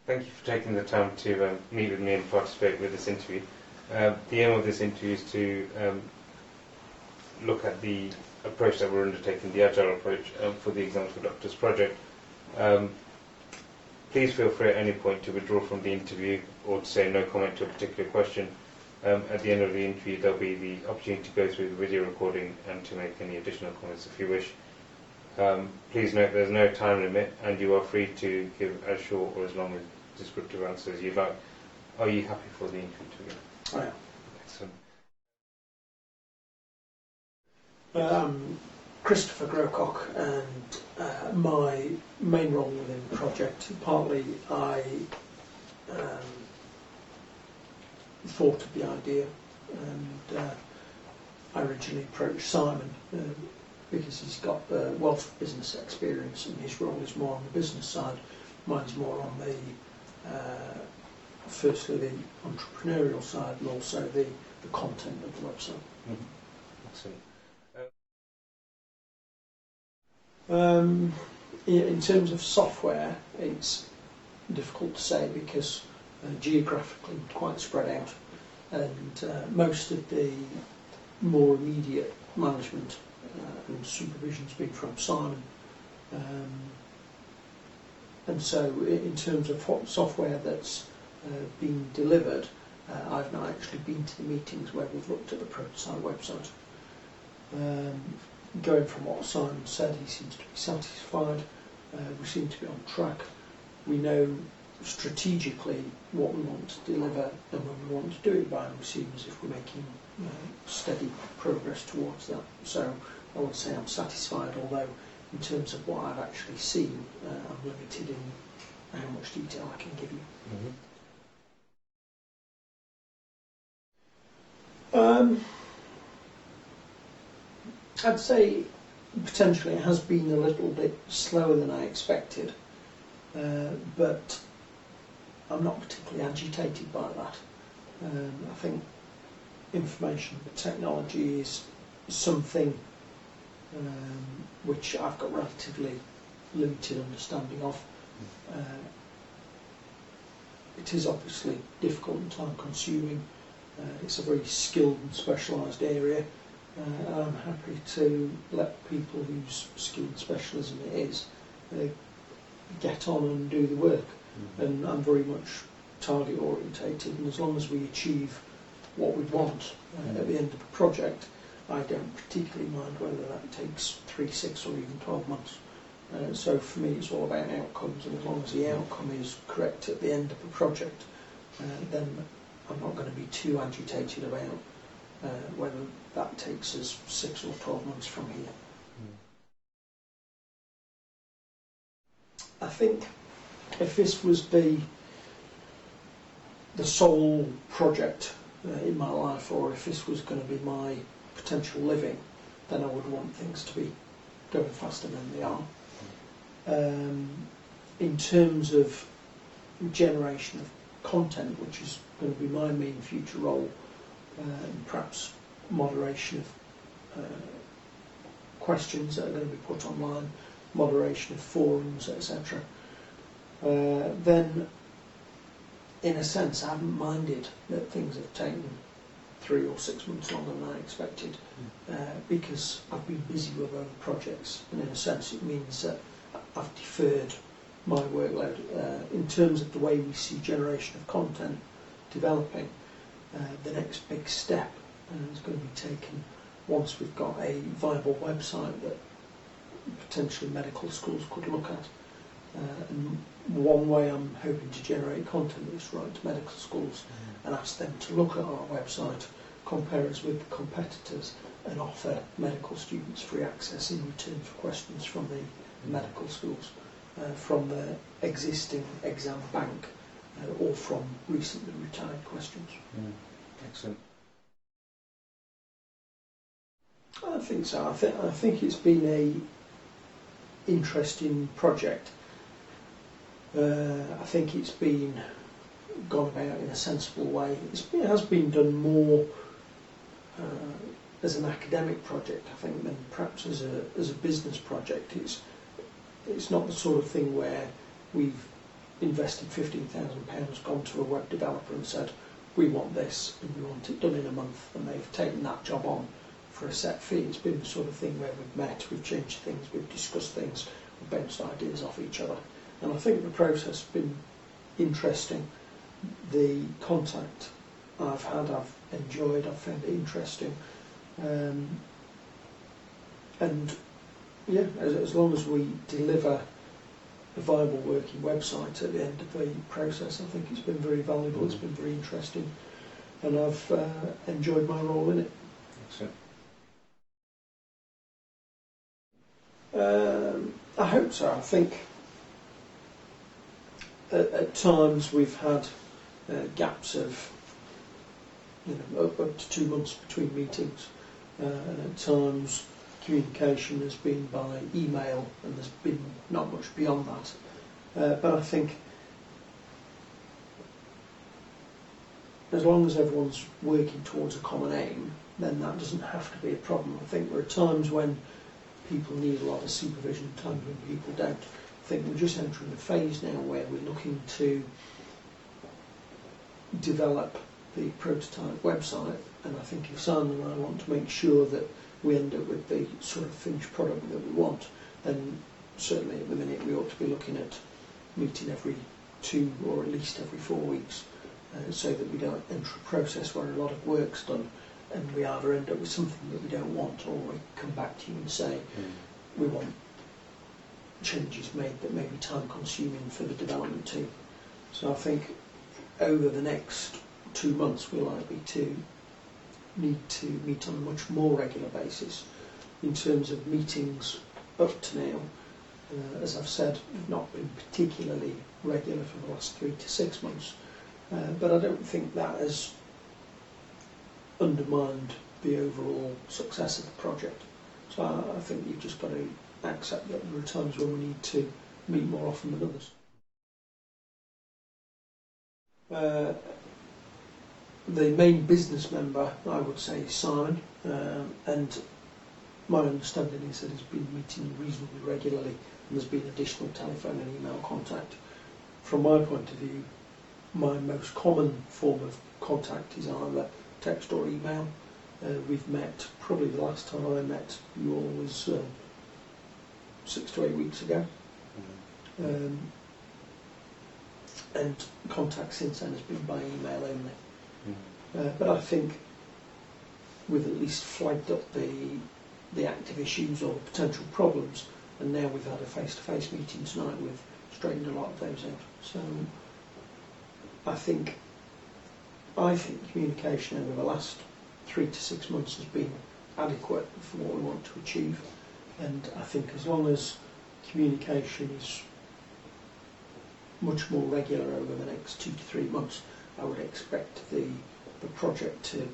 Thank you for taking the time to meet with me and participate with this interview. The aim of this interview is to look at the approach that we're undertaking, the Agile approach for the Exams for Doctors project. Please feel free at any point to withdraw from the interview or to say no comment to a particular question. At the end of the interview, there'll be the opportunity to go through the video recording and to make any additional comments if you wish. Please note there's no time limit and you are free to give as short or as long as descriptive answers as you like. Are you happy for the interview to begin? I am. Excellent. I'm Christopher Grocock, and my main role within the project, partly I thought of the idea, and I originally approached Simon because he's got a wealth of business experience and his role is more on the business side. Mine's more on the firstly the entrepreneurial side and also the content of the website. Mm-hmm. In Excellent. terms of software, it's difficult to say because geographically quite spread out, and most of the more immediate management and supervision's been from Simon. And so in terms of what software that's been delivered, I've not actually been to the meetings where we've looked at the prototype website. Going from what Simon said, he seems to be satisfied. We seem to be on track. We know strategically what we want to deliver and when we want to do it by, and we seem as if we're making steady progress towards that. So I would say I'm satisfied, although in terms of what I've actually seen, I'm limited in how much detail I can give you. Mm-hmm. I'd say potentially it has been a little bit slower than I expected, but I'm not particularly agitated by that. I think information technology is something which I've got relatively limited understanding of. It is obviously difficult and time consuming. It's a very skilled and specialised area. I'm happy to let people whose skill and specialism it is get on and do the work. Mm-hmm. And I'm very much target orientated, and as long as we achieve what we want at the end of the project, I don't particularly mind whether that takes 3, 6 or even 12 months. So for me it's all about outcomes, and as long as the outcome is correct at the end of the project, then I'm not going to be too agitated about whether that takes us 6 or 12 months from here. I think if this was the sole project in my life, or if this was going to be my potential living, then I would want things to be going faster than they are. In terms of generation of content, which is going to be my main future role, and perhaps moderation of questions that are going to be put online, moderation of forums, etc. Then, in a sense, I haven't minded that things have taken 3 or 6 months longer than I expected, because I've been busy with other projects, and in a sense it means that I've deferred my workload. In terms of the way we see generation of content developing, the next big step is going to be taken once we've got a viable website that potentially medical schools could look at. And one way I'm hoping to generate content is write to medical schools and ask them to look at our website, compare us with the competitors, and offer medical students free access in return for questions from the medical schools, from the existing exam bank, or from recently retired questions. Excellent. I think so. I think it's been a interesting project. I think it's been gone about in a sensible way. It has been done more as an academic project, I think, than perhaps as a business project. It's not the sort of thing where we've invested £15,000, gone to a web developer and said, we want this and we want it done in a month, and they've taken that job on for a set fee. It's been the sort of thing where we've met, we've changed things, we've discussed things, we've bounced ideas off each other. And I think the process has been interesting. The contact I've had, I've enjoyed, I've found it interesting. And yeah, as long as we deliver a viable working website at the end of the process, I think it's been very valuable, it's been very interesting, and I've enjoyed my role in it. Excellent. I hope so. I think at times we've had gaps of up to 2 months between meetings, and at times communication has been by email, and there's been not much beyond that. But I think as long as everyone's working towards a common aim, then that doesn't have to be a problem. I think there are times when people need a lot of supervision, times when people don't. I think we're just entering a phase now where we're looking to develop the prototype website, and I think if Simon and I want to make sure that we end up with the sort of finished product that we want, then certainly at the minute we ought to be looking at meeting every 2 or at least every 4 weeks, so that we don't enter a process where a lot of work's done and we either end up with something that we don't want, or we come back to you and say we want changes made that may be time consuming for the development team. So I think over the next 2 months we're likely to need to meet on a much more regular basis. In terms of meetings up to now, as I've said, we've not been particularly regular for the last 3 to 6 months, but I don't think that has undermined the overall success of the project. So I think you've just got to accept that there are times when we need to meet more often than others. The main business member, I would say, is Simon, and my understanding is that he's been meeting reasonably regularly, and there's been additional telephone and email contact. From my point of view, my most common form of contact is either text or email. We've met, probably the last time I met you all was 6 to 8 weeks ago, and contact since then has been by email only. But I think we've at least flagged up the active issues or potential problems, and now we've had a face-to-face meeting tonight, we've straightened a lot of those out. So I think communication over the last 3 to 6 months has been adequate for what we want to achieve, and I think as long as communication is much more regular over the next 2 to 3 months, I would expect the project to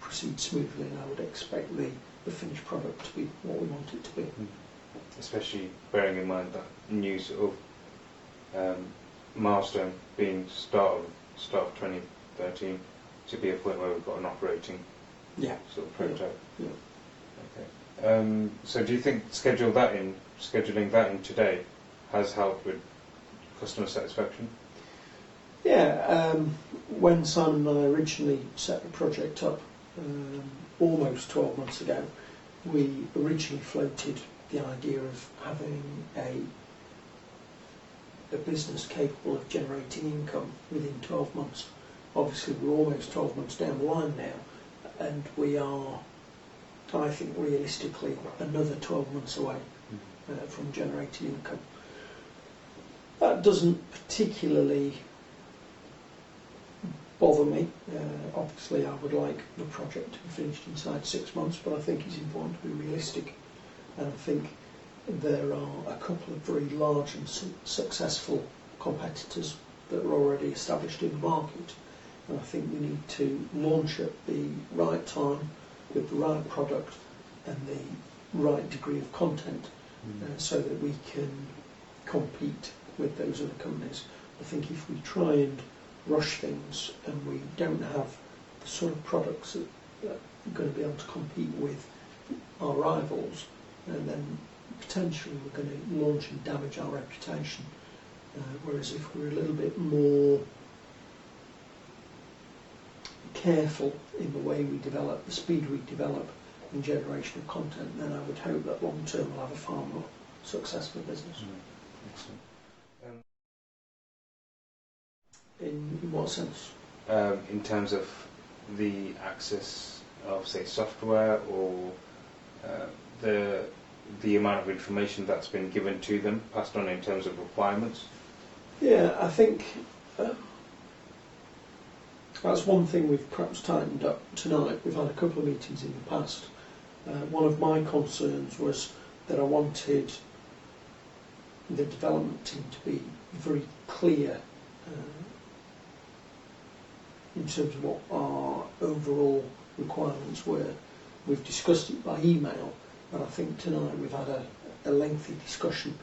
proceed smoothly, and I would expect the finished product to be what we want it to be. Especially bearing in mind that new sort of milestone being start of 2013 to be a point where we've got an operating sort of prototype. Yeah. Okay. So do you think scheduling that in today has helped with customer satisfaction? Yeah, when Simon and I originally set the project up almost 12 months ago, we originally floated the idea of having a business capable of generating income within 12 months. Obviously we're almost 12 months down the line now, and we are, I think realistically, another 12 months away from generating income. That doesn't particularly bother me. Obviously I would like the project to be finished inside 6 months, but I think it's important to be realistic, and I think there are a couple of very large and successful competitors that are already established in the market, and I think we need to launch at the right time with the right product and the right degree of content so that we can compete with those other companies. I think if we try and rush things and we don't have the sort of products that are going to be able to compete with our rivals, and then potentially we're going to launch and damage our reputation. Whereas if we're a little bit more careful in the way we develop, the speed we develop in generation of content, then I would hope that long term we'll have a far more successful business. Excellent. In what sense? In terms of the access of, say, software, or the amount of information that's been given to them, passed on in terms of requirements? Yeah, I think that's one thing we've perhaps tightened up tonight. We've had a couple of meetings in the past. One of my concerns was that I wanted the development team to be very clear in terms of what our overall requirements were. We've discussed it by email, but I think tonight we've had a lengthy discussion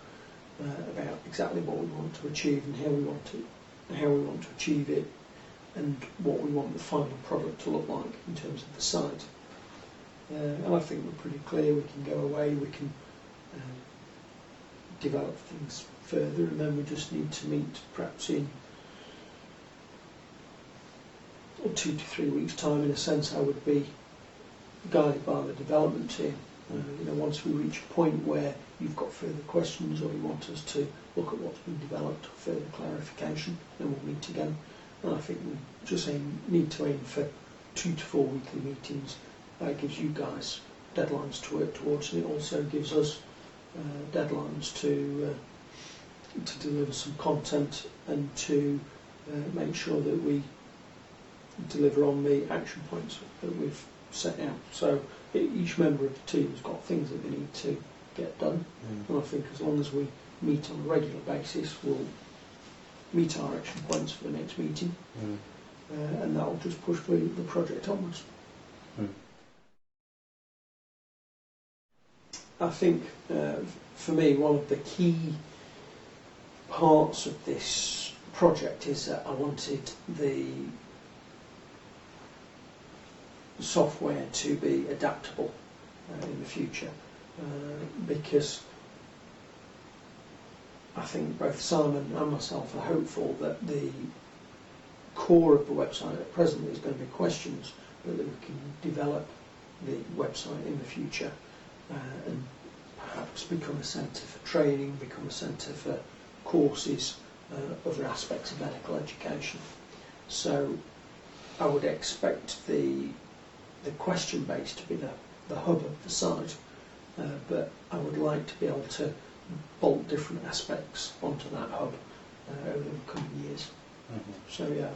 about exactly what we want to achieve and how we want to achieve it, and what we want the final product to look like in terms of the site. And I think we're pretty clear. We can go away, we can develop things further, and then we just need to meet perhaps in 2 to 3 weeks' time. In a sense, I would be guided by the development team. Once we reach a point where you've got further questions, or you want us to look at what's been developed, further clarification, then we'll meet again. And I think we just need to aim for 2 to 4 weekly meetings. That gives you guys deadlines to work towards, and it also gives us deadlines to deliver some content and to make sure that we deliver on the action points that we've set out. So each member of the team has got things that they need to get done, and I think as long as we meet on a regular basis, we'll meet our action points for the next meeting, and that will just push the project onwards. I think for me, one of the key parts of this project is that I wanted the software to be adaptable in the future, because I think both Simon and myself are hopeful that the core of the website at present is going to be questions, but that we can develop the website in the future and perhaps become a centre for training, become a centre for courses, other aspects of medical education. So I would expect the question base to be the hub of the site, but I would like to be able to bolt different aspects onto that hub over the coming years. So yeah,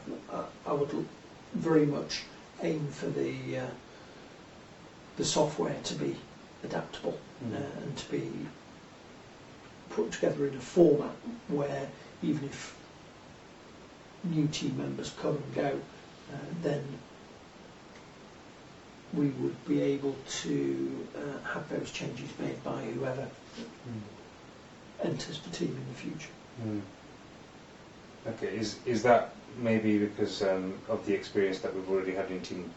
I would very much aim for the software to be adaptable and to be put together in a format where even if new team members come and go, then we would be able to have those changes made by whoever enters the team in the future. Okay, is that maybe because of the experience that we've already had in team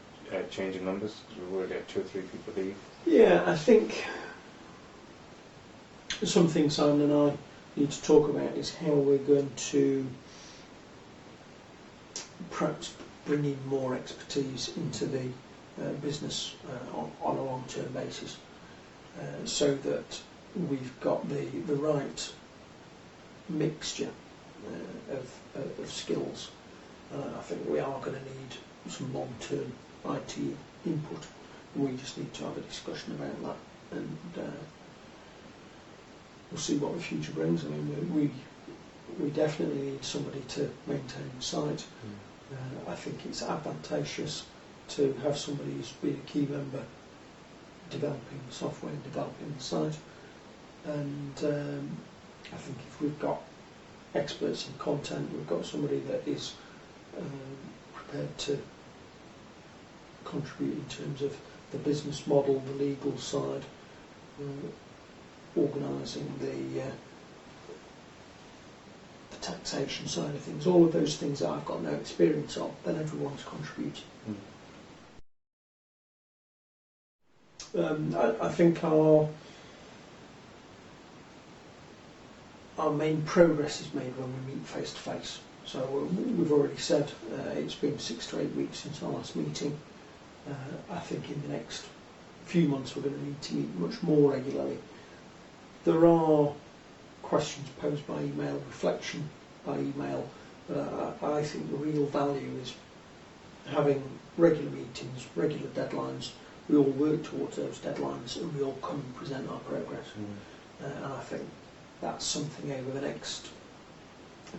changing numbers? Because we've already had 2 or 3 people leave. Yeah, I think something Simon and I need to talk about is how we're going to perhaps bring in more expertise into the business on a long-term basis, so that we've got the right mixture of skills. I think we are going to need some long-term IT input, and we just need to have a discussion about that, and we'll see what the future brings. I mean, we definitely need somebody to maintain the site. I think it's advantageous to have somebody who's been a key member developing the software and developing the site, and I think if we've got experts in content, we've got somebody that is prepared to contribute in terms of the business model, the legal side, organising the taxation side of things, all of those things that I've got no experience of, then everyone's contributing. I think our our main progress is made when we meet face to face. So we've already said it's been 6 to 8 weeks since our last meeting. I think in the next few months we're going to need to meet much more regularly. There are questions posed by email, reflection by email, but I think the real value is having regular meetings, regular deadlines. We all work towards those deadlines and we all come and present our progress. And I think that's something over the next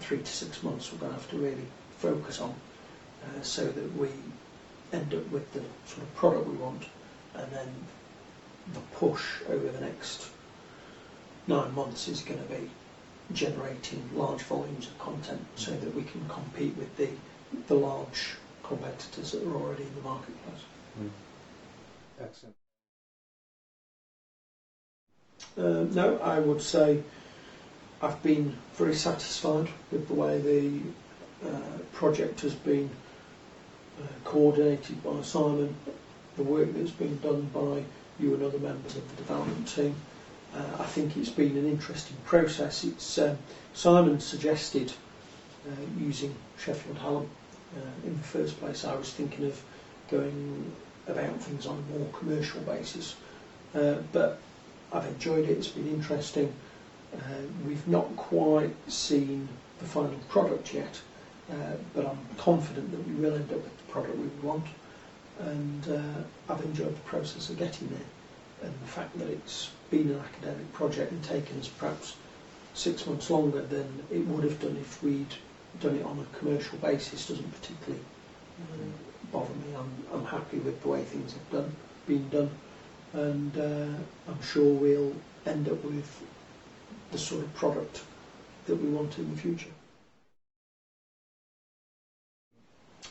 3 to 6 months we're going to have to really focus on, so that we end up with the sort of product we want, and then the push over the next 9 months is going to be generating large volumes of content so that we can compete with the large competitors that are already in the marketplace. Excellent. No, I would say I've been very satisfied with the way the project has been coordinated by Simon, the work that's been done by you and other members of the development team. I think it's been an interesting process. It's Simon suggested using Sheffield Hallam in the first place. I was thinking of going about things on a more commercial basis, but I've enjoyed it. It's been interesting. We've not quite seen the final product yet, but I'm confident that we will end up with the product we want, and I've enjoyed the process of getting there. And the fact that it's been an academic project and taken us perhaps 6 months longer than it would have done if we'd done it on a commercial basis doesn't particularly bother me. I'm happy with the way things have been done, and I'm sure we'll end up with the sort of product that we want in the future.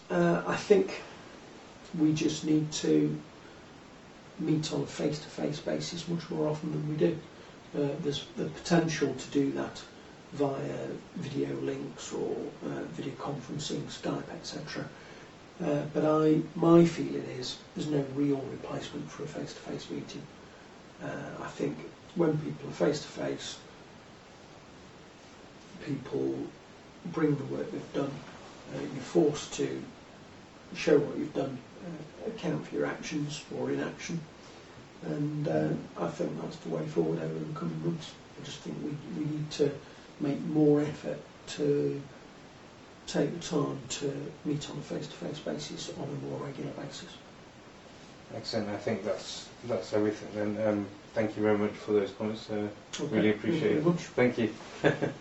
I think we just need to meet on a face-to-face basis much more often than we do. There's the potential to do that via video links or video conferencing, Skype, etc. But my feeling is there's no real replacement for a face-to-face meeting. I think when people are face-to-face, people bring the work they've done. You're forced to show what you've done, account for your actions or inaction, and I think that's the way forward over the coming months. I just think we need to make more effort to take the time to meet on a face-to-face basis on a more regular basis. Excellent. I think that's everything then. Thank you very much for those comments. Okay. Really appreciate it. Thank you very much. Thank you.